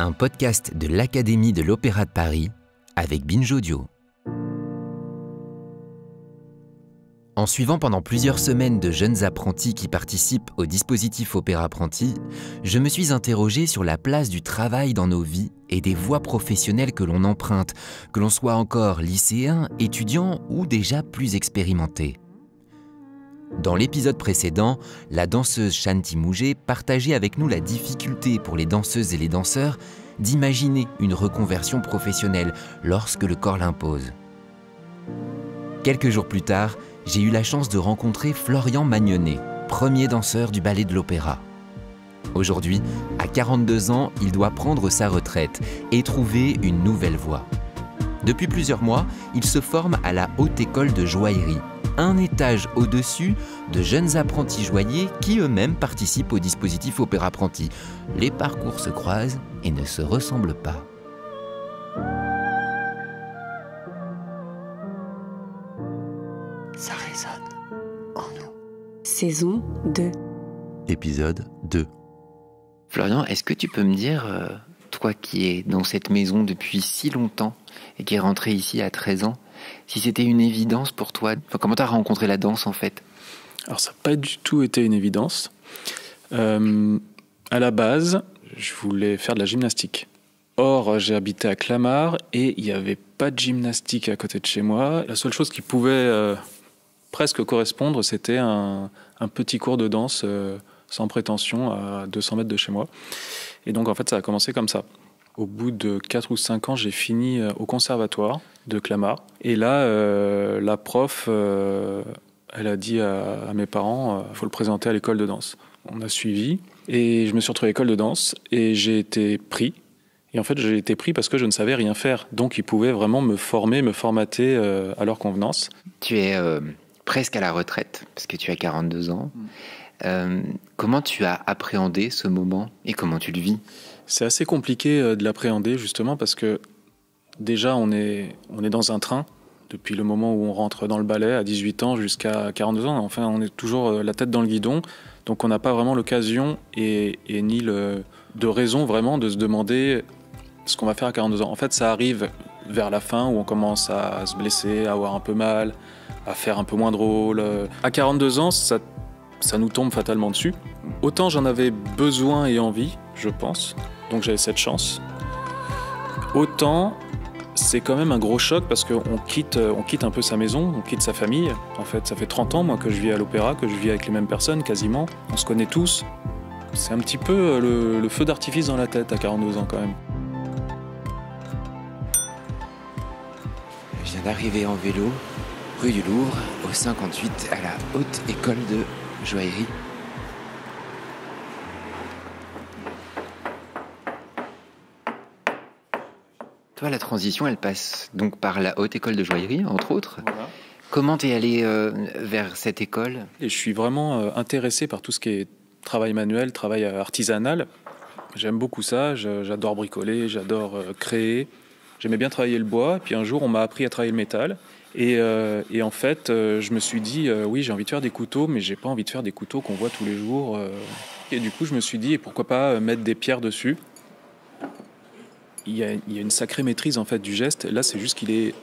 un podcast de l'Académie de l'Opéra de Paris avec Binge Audio. En suivant pendant plusieurs semaines de jeunes apprentis qui participent au dispositif Opéra Apprenti, je me suis interrogé sur la place du travail dans nos vies et des voies professionnelles que l'on emprunte, que l'on soit encore lycéen, étudiant ou déjà plus expérimenté. Dans l'épisode précédent, la danseuse Shanti Mouget partageait avec nous la difficulté pour les danseuses et les danseurs d'imaginer une reconversion professionnelle lorsque le corps l'impose. Quelques jours plus tard, j'ai eu la chance de rencontrer Florian Magnonnet, premier danseur du ballet de l'Opéra. Aujourd'hui, à 42 ans, il doit prendre sa retraite et trouver une nouvelle voie. Depuis plusieurs mois, il se forme à la Haute École de Joaillerie, un étage au-dessus de jeunes apprentis joailliers qui eux-mêmes participent au dispositif Opéra Apprenti. Les parcours se croisent et ne se ressemblent pas. Ça résonne en nous. Saison 2. Épisode 2. Florian, est-ce que tu peux me dire, toi qui es dans cette maison depuis si longtemps et qui est rentré ici à 13 ans, si c'était une évidence pour toi, comment tu as rencontré la danse en fait? Alors ça n'a pas du tout été une évidence. À la base, je voulais faire de la gymnastique. Or, j'ai habité à Clamart et il n'y avait pas de gymnastique à côté de chez moi. La seule chose qui pouvait presque correspondre, c'était un petit cours de danse sans prétention à 200 mètres de chez moi. Et donc en fait, ça a commencé comme ça. Au bout de 4 ou 5 ans, j'ai fini au conservatoire de Clamart. Et là, la prof, elle a dit à mes parents, il faut le présenter à l'école de danse. On a suivi et je me suis retrouvé à l'école de danse et j'ai été pris. Et en fait, j'ai été pris parce que je ne savais rien faire. Donc, ils pouvaient vraiment me former, me formater à leur convenance. Tu es presque à la retraite, parce que tu as 42 ans. Comment tu as appréhendé ce moment et comment tu le vis? C'est assez compliqué de l'appréhender, justement, parce que déjà, on est dans un train. Depuis le moment où on rentre dans le ballet, à 18 ans jusqu'à 42 ans. Enfin, on est toujours la tête dans le guidon. Donc, on n'a pas vraiment l'occasion et ni de raison, vraiment, de se demander ce qu'on va faire à 42 ans. En fait, ça arrive vers la fin où on commence à se blesser, à avoir un peu mal, à faire un peu moins drôle. À 42 ans, ça nous tombe fatalement dessus. Autant j'en avais besoin et envie, je pense. Donc j'avais cette chance. Autant c'est quand même un gros choc parce qu'on quitte un peu sa maison, on quitte sa famille. En fait, ça fait 30 ans moi que je vis à l'opéra, que je vis avec les mêmes personnes quasiment. On se connaît tous. C'est un petit peu le feu d'artifice dans la tête à 42 ans quand même. Je viens d'arriver en vélo, rue du Louvre, au 58, à la Haute École de Joaillerie. Toi, la transition, elle passe donc par la Haute École de Joaillerie, entre autres. Voilà. Comment t'es allé vers cette école? Et je suis vraiment intéressé par tout ce qui est travail manuel, travail artisanal. J'aime beaucoup ça, j'adore bricoler, j'adore créer. J'aimais bien travailler le bois, puis un jour on m'a appris à travailler le métal. Et en fait, je me suis dit, oui, j'ai envie de faire des couteaux, mais j'ai pas envie de faire des couteaux qu'on voit tous les jours. Et du coup, je me suis dit, pourquoi pas mettre des pierres dessus? Il y a une sacrée maîtrise en fait du geste. Là, c'est juste qu'il est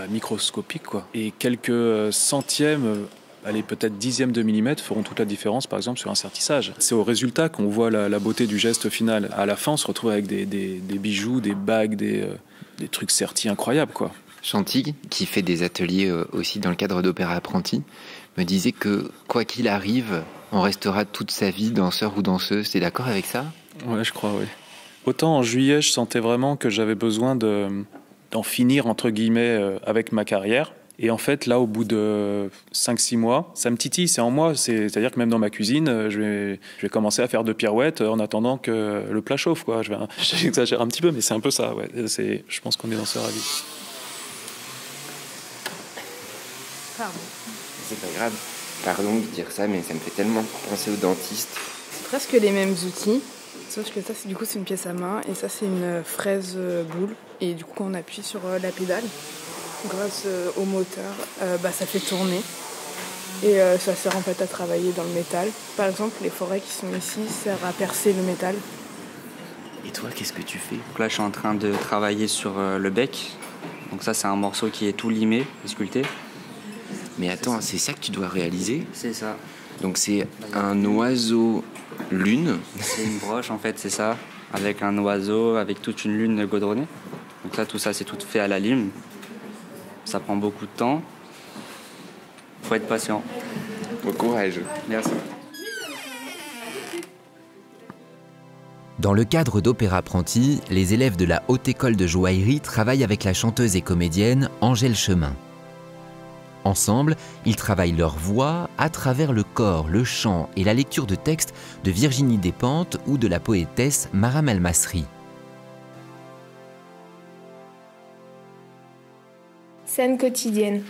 microscopique, quoi. Et quelques centièmes, allez, peut-être dixièmes de millimètre feront toute la différence, par exemple, sur un sertissage. C'est au résultat qu'on voit la beauté du geste final. À la fin, on se retrouve avec des bijoux, des bagues, des trucs sertis incroyables, quoi. Shanti, qui fait des ateliers aussi dans le cadre d'Opéra Apprenti, me disait que quoi qu'il arrive, on restera toute sa vie danseur ou danseuse. T'es d'accord avec ça? Ouais, je crois, oui. Autant en juillet, je sentais vraiment que j'avais besoin d'en finir, entre guillemets, avec ma carrière. Et en fait, là, au bout de 5-6 mois, ça me titille, c'est en moi. C'est-à-dire que même dans ma cuisine, je vais commencer à faire 2 pirouettes en attendant que le plat chauffe, quoi. J'exagère un petit peu, mais c'est un peu ça, ouais. Je pense qu'on est danseur à vie. Pardon. C'est pas grave. Pardon de dire ça, mais ça me fait tellement penser au dentiste. C'est presque les mêmes outils, sauf que ça, c'est une pièce à main et ça, c'est une fraise boule. Et du coup, quand on appuie sur la pédale, grâce au moteur, ça fait tourner. Et ça sert en fait à travailler dans le métal. Par exemple, les forêts qui sont ici servent à percer le métal. Et toi, qu'est-ce que tu fais? Donc là, je suis en train de travailler sur le bec. Donc ça, c'est un morceau qui est tout limé et sculpté. Mais attends, c'est ça que tu dois réaliser? C'est ça. Donc c'est un oiseau lune. C'est une broche, en fait, c'est ça. Avec un oiseau, avec toute une lune gaudronnée. Donc là, tout ça, c'est tout fait à la lime. Ça prend beaucoup de temps. Faut être patient. Bon courage. Merci. Dans le cadre d'Opéra-Apprenti, les élèves de la Haute École de Joaillerie travaillent avec la chanteuse et comédienne Angèle Chemin. Ensemble, ils travaillent leur voix à travers le corps, le chant et la lecture de textes de Virginie Despentes ou de la poétesse Maram El-Masri. Scène quotidienne.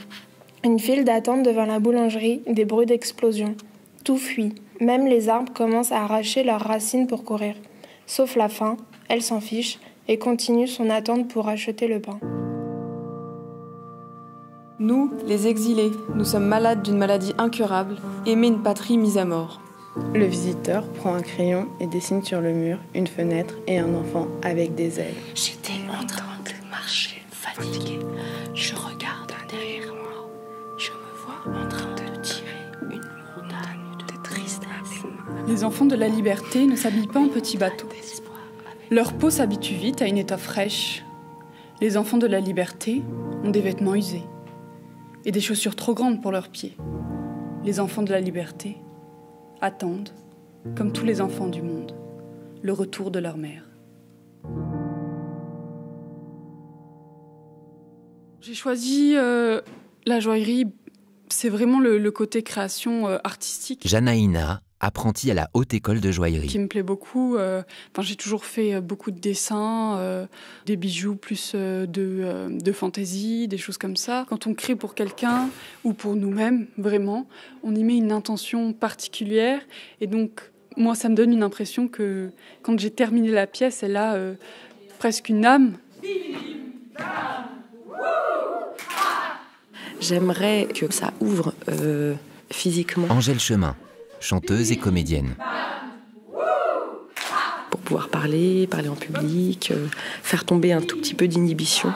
Une file d'attente devant la boulangerie, des bruits d'explosion. Tout fuit. Même les arbres commencent à arracher leurs racines pour courir. Sauf la faim, elle s'en fiche et continue son attente pour acheter le pain. Nous, les exilés, nous sommes malades d'une maladie incurable, aimer une patrie mise à mort. Le visiteur prend un crayon et dessine sur le mur une fenêtre et un enfant avec des ailes. J'étais en train de marcher, fatiguée. Je regarde derrière moi. Je me vois en train de tirer une montagne de tristesse. Les enfants de la liberté ne s'habillent pas en petits bateaux. Leur peau s'habitue vite à une étoffe fraîche. Les enfants de la liberté ont des vêtements usés et des chaussures trop grandes pour leurs pieds. Les enfants de la liberté attendent, comme tous les enfants du monde, le retour de leur mère. J'ai choisi la joaillerie, c'est vraiment le côté création artistique. Janaïna, apprentie à la Haute École de Joaillerie. Qui me plaît beaucoup. J'ai toujours fait beaucoup de dessins, des bijoux plus de fantaisie, des choses comme ça. Quand on crée pour quelqu'un ou pour nous-mêmes, vraiment, on y met une intention particulière. Et donc, moi, ça me donne une impression que quand j'ai terminé la pièce, elle a presque une âme. J'aimerais que ça ouvre physiquement. Angèle Chemin, chanteuse et comédienne. Pour pouvoir parler en public, faire tomber un tout petit peu d'inhibition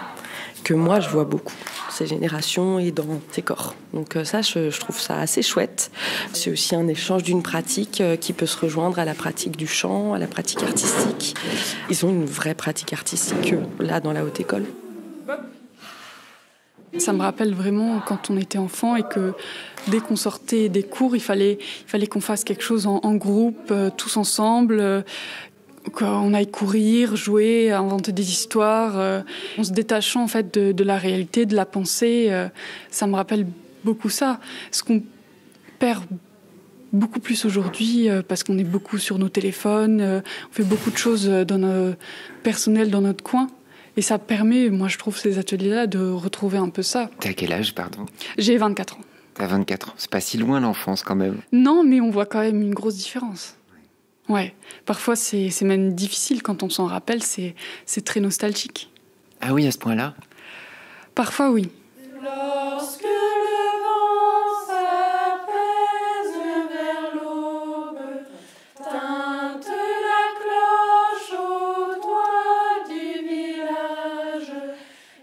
que moi je vois beaucoup ces générations et dans ces corps. Donc ça, je trouve ça assez chouette. C'est aussi un échange d'une pratique qui peut se rejoindre à la pratique du chant, à la pratique artistique. Ils ont une vraie pratique artistique là dans la Haute École. Ça me rappelle vraiment quand on était enfant et que dès qu'on sortait des cours, il fallait qu'on fasse quelque chose en groupe, tous ensemble, qu'on aille courir, jouer, inventer des histoires, en se détachant en fait de la réalité, de la pensée. Ça me rappelle beaucoup ça. Ce qu'on perd beaucoup plus aujourd'hui parce qu'on est beaucoup sur nos téléphones, on fait beaucoup de choses personnelles dans notre coin. Et ça permet, moi je trouve, ces ateliers-là de retrouver un peu ça. T'as quel âge, pardon? J'ai 24 ans. T'as 24 ans, c'est pas si loin l'enfance quand même. Non, mais on voit quand même une grosse différence. Ouais, parfois c'est même difficile quand on s'en rappelle, c'est très nostalgique. Ah oui, à ce point-là? Parfois oui. Lorsque le vent s'apaise vers l'aube, teinte la cloche au toit du village,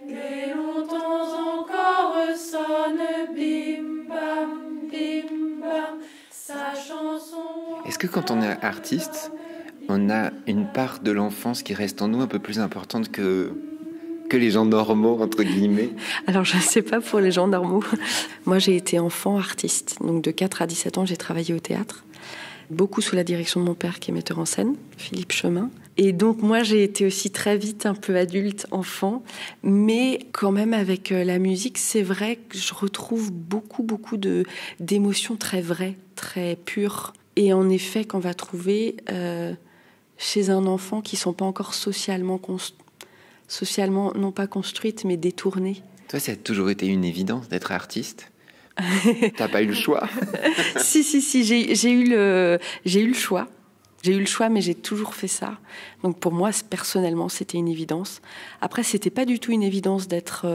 et longtemps encore sonne bim bam, sa chanson. Est-ce que quand on est artiste, on a une part de l'enfance qui reste en nous un peu plus importante que les gens normaux, entre guillemets? Alors, je ne sais pas pour les gens normaux. Moi, j'ai été enfant artiste. Donc, de 4 à 17 ans, j'ai travaillé au théâtre. Beaucoup sous la direction de mon père, qui est metteur en scène, Philippe Chemin. Et donc, moi, j'ai été aussi très vite un peu adulte, enfant. Mais quand même, avec la musique, c'est vrai que je retrouve beaucoup d'émotions très vraies, très pures. Et en effet, qu'on va trouver chez un enfant qui ne sont pas encore socialement, non pas construites, mais détournées. Toi, ça a toujours été une évidence d'être artiste? T'as pas eu le choix? Si, j'ai eu le choix. J'ai eu le choix, mais j'ai toujours fait ça. Donc pour moi, personnellement, c'était une évidence. Après, c'était pas du tout une évidence d'être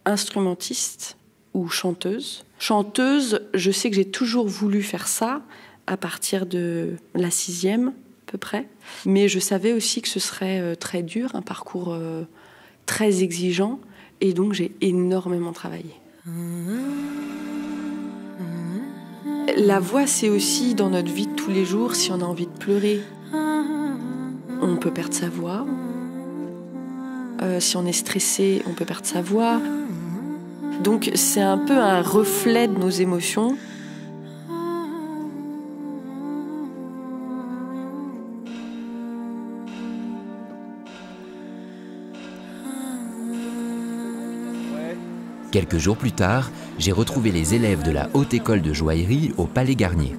instrumentiste ou chanteuse. Chanteuse, je sais que j'ai toujours voulu faire ça à partir de la 6e, peu près. Mais je savais aussi que ce serait très dur, un parcours très exigeant. Et donc, j'ai énormément travaillé. La voix, c'est aussi dans notre vie de tous les jours, si on a envie de pleurer, on peut perdre sa voix. Si on est stressé, on peut perdre sa voix. Donc c'est un peu un reflet de nos émotions. Quelques jours plus tard, j'ai retrouvé les élèves de la Haute École de Joaillerie au Palais Garnier.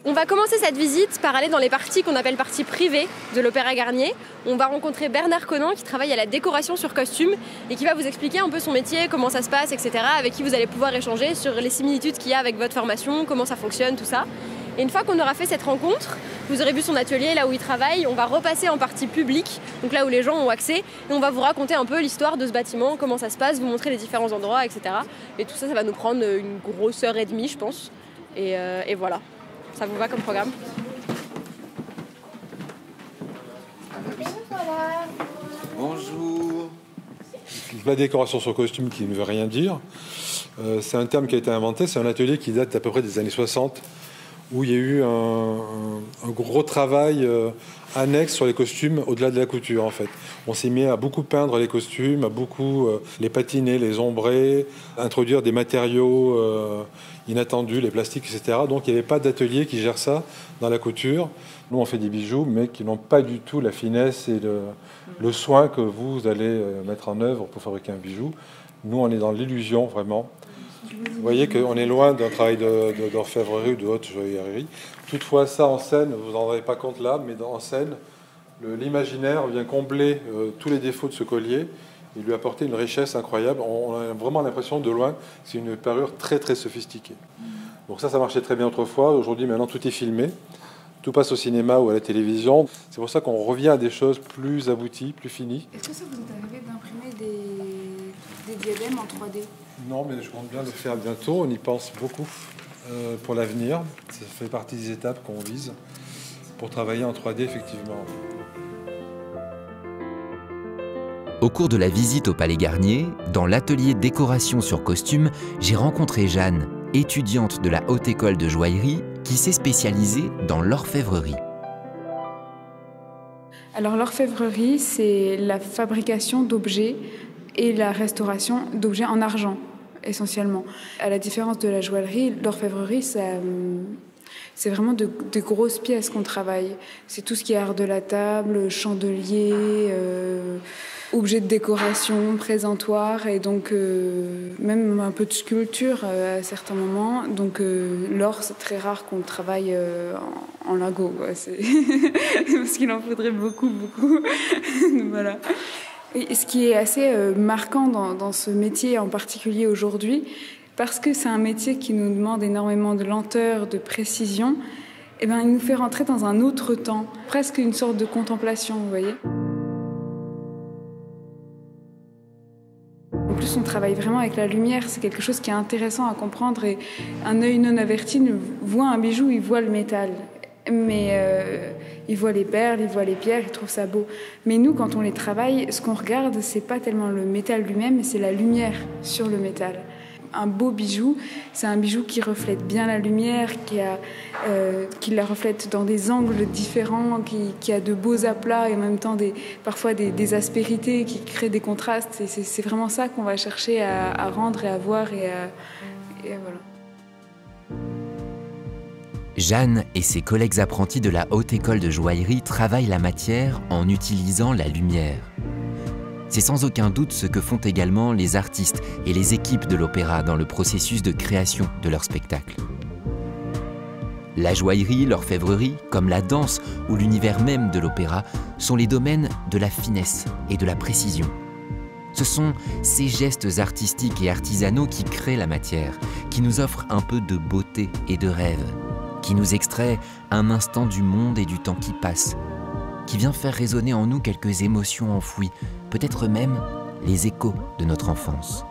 On va commencer cette visite par aller dans les parties qu'on appelle parties privées de l'Opéra Garnier. On va rencontrer Bernard Conan qui travaille à la décoration sur costume et qui va vous expliquer un peu son métier, comment ça se passe, etc. Avec qui vous allez pouvoir échanger sur les similitudes qu'il y a avec votre formation, comment ça fonctionne, tout ça. Et une fois qu'on aura fait cette rencontre, vous aurez vu son atelier, là où il travaille, on va repasser en partie publique, donc là où les gens ont accès, et on va vous raconter un peu l'histoire de ce bâtiment, comment ça se passe, vous montrer les différents endroits, etc. Et tout ça, ça va nous prendre une grosse heure et demie, je pense. Et voilà. Ça vous va comme programme? Bonjour. La décoration sur costume qui ne veut rien dire, c'est un terme qui a été inventé, c'est un atelier qui date à peu près des années 60, où il y a eu un gros travail annexe sur les costumes au-delà de la couture en fait. On s'est mis à beaucoup peindre les costumes, à beaucoup les patiner, les ombrer, introduire des matériaux inattendus, les plastiques, etc. Donc il n'y avait pas d'atelier qui gère ça dans la couture. Nous on fait des bijoux mais qui n'ont pas du tout la finesse et le soin que vous allez mettre en œuvre pour fabriquer un bijou. Nous on est dans l'illusion vraiment. Vous voyez qu'on est loin d'un travail d'orfèvrerie ou de haute joaillerie. Toutefois, ça en scène, vous n'en avez pas compte là, mais en scène, l'imaginaire vient combler tous les défauts de ce collier et lui apporter une richesse incroyable. On a vraiment l'impression de loin que c'est une parure très très sophistiquée. Donc ça marchait très bien autrefois. Aujourd'hui, maintenant, tout est filmé. Tout passe au cinéma ou à la télévision. C'est pour ça qu'on revient à des choses plus abouties, plus finies. Est-ce que ça vous est arrivé d'imprimer des diadèmes en 3D? Non, mais je compte bien le faire bientôt. On y pense beaucoup pour l'avenir. Ça fait partie des étapes qu'on vise pour travailler en 3D, effectivement. Au cours de la visite au Palais Garnier, dans l'atelier décoration sur costume, j'ai rencontré Jeanne, étudiante de la Haute École de Joaillerie, qui s'est spécialisée dans l'orfèvrerie. Alors l'orfèvrerie, c'est la fabrication d'objets et la restauration d'objets en argent, essentiellement. À la différence de la joaillerie, l'orfèvrerie, c'est vraiment de grosses pièces qu'on travaille. C'est tout ce qui est art de la table, chandelier, objets de décoration, présentoirs, et donc même un peu de sculpture à certains moments. Donc l'or, c'est très rare qu'on travaille en lingots, parce qu'il en faudrait beaucoup. Voilà. Et ce qui est assez marquant dans ce métier en particulier aujourd'hui, parce que c'est un métier qui nous demande énormément de lenteur, de précision, eh ben, il nous fait rentrer dans un autre temps, presque une sorte de contemplation, vous voyez. En plus, on travaille vraiment avec la lumière, c'est quelque chose qui est intéressant à comprendre, et un œil non averti voit un bijou, il voit le métal. Mais il voit les perles, il voit les pierres, il trouve ça beau. Mais nous, quand on les travaille, ce qu'on regarde, c'est pas tellement le métal lui-même, mais c'est la lumière sur le métal. Un beau bijou, c'est un bijou qui reflète bien la lumière, qui la reflète dans des angles différents, qui a de beaux aplats et en même temps parfois des aspérités qui créent des contrastes. Et c'est vraiment ça qu'on va chercher à rendre et à voir et voilà. Jeanne et ses collègues apprentis de la Haute École de Joaillerie travaillent la matière en utilisant la lumière. C'est sans aucun doute ce que font également les artistes et les équipes de l'opéra dans le processus de création de leur spectacle. La joaillerie, l'orfèvrerie, comme la danse ou l'univers même de l'opéra, sont les domaines de la finesse et de la précision. Ce sont ces gestes artistiques et artisanaux qui créent la matière, qui nous offrent un peu de beauté et de rêve, qui nous extrait un instant du monde et du temps qui passe, qui vient faire résonner en nous quelques émotions enfouies, peut-être même les échos de notre enfance.